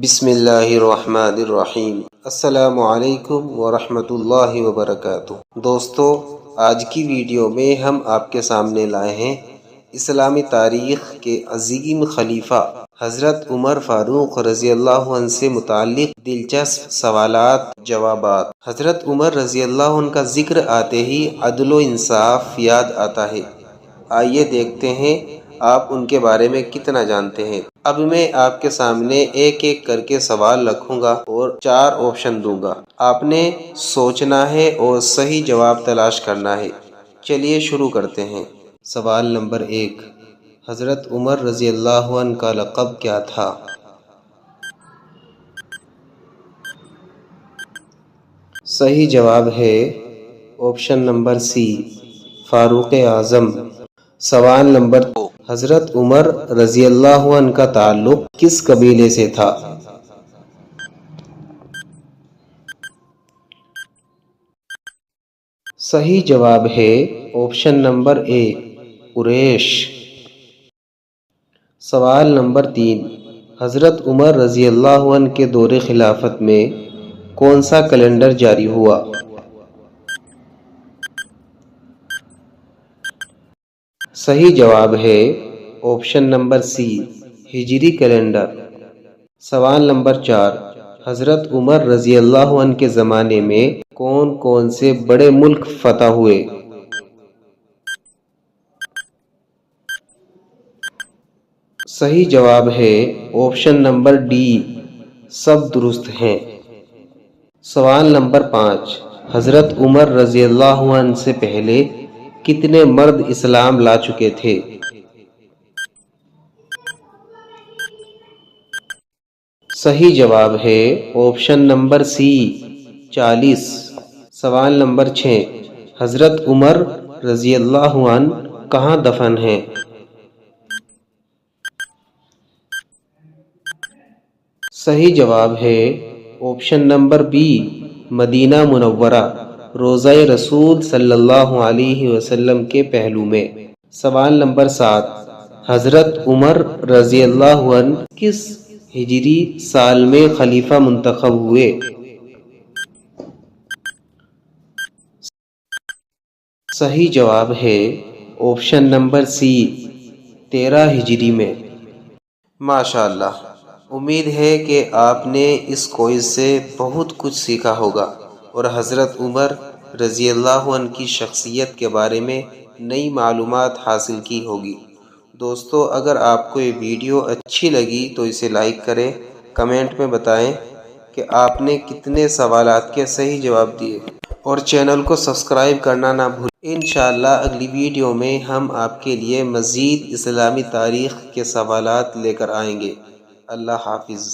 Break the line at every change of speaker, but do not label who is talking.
بسم اللہ الرحمن الرحیم۔ السلام علیکم ورحمۃ اللہ وبرکاتہ۔ دوستو، آج کی ویڈیو میں ہم آپ کے سامنے لائے ہیں اسلامی تاریخ کے عظیم خلیفہ حضرت عمر فاروق رضی اللہ عنہ سے متعلق دلچسپ سوالات جوابات۔ حضرت عمر رضی اللہ عنہ کا ذکر آتے ہی عدل و انصاف یاد آتا ہے۔ آئیے دیکھتے ہیں آپ ان کے بارے میں کتنا جانتے ہیں۔ اب میں آپ کے سامنے ایک ایک کر کے سوال رکھوں گا اور 4 آپشن دوں گا۔ آپ نے سوچنا ہے اور صحیح جواب تلاش کرنا ہے۔ چلیے شروع کرتے ہیں۔ سوال نمبر 1، حضرت عمر رضی اللہ عنہ کا لقب کیا تھا؟ صحیح جواب ہے آپشن نمبر سی، فاروق اعظم۔ سوال نمبر 2، حضرت عمر رضی اللہ عنہ کا تعلق کس قبیلے سے تھا؟ صحیح جواب ہے آپشن نمبر اے، قریش۔ سوال نمبر 3، حضرت عمر رضی اللہ عنہ کے دور خلافت میں کون سا کیلنڈر جاری ہوا؟ صحیح جواب ہے آپشن نمبر سی، ہجری کیلنڈر۔ سوال نمبر 4، حضرت عمر رضی اللہ عنہ کے زمانے میں کون کون سے بڑے ملک فتح ہوئے؟ صحیح جواب ہے آپشن نمبر ڈی، سب درست ہیں۔ سوال نمبر 5، حضرت عمر رضی اللہ عنہ سے پہلے کتنے مرد اسلام لا چکے تھے؟ صحیح جواب ہے آپشن نمبر سی، 40۔ سوال نمبر 6، حضرت عمر رضی اللہ عنہ کہاں دفن ہیں؟ صحیح جواب ہے آپشن نمبر بی، مدینہ منورہ، روضہ رسول صلی اللہ علیہ وسلم کے پہلو میں۔ سوال نمبر 7، حضرت عمر رضی اللہ عنہ کس ہجری سال میں خلیفہ منتخب ہوئے؟ صحیح جواب ہے آپشن نمبر سی، 13 ہجری میں۔ ماشاءاللہ، امید ہے کہ آپ نے اس کوئز سے بہت کچھ سیکھا ہوگا اور حضرت عمر رضی اللہ عنہ کی شخصیت کے بارے میں نئی معلومات حاصل کی ہوگی۔ دوستو، اگر آپ کو یہ ویڈیو اچھی لگی تو اسے لائک کریں، کمنٹ میں بتائیں کہ آپ نے کتنے سوالات کے صحیح جواب دیے اور چینل کو سبسکرائب کرنا نہ بھولیں۔ انشاءاللہ اگلی ویڈیو میں ہم آپ کے لیے مزید اسلامی تاریخ کے سوالات لے کر آئیں گے۔ اللہ حافظ۔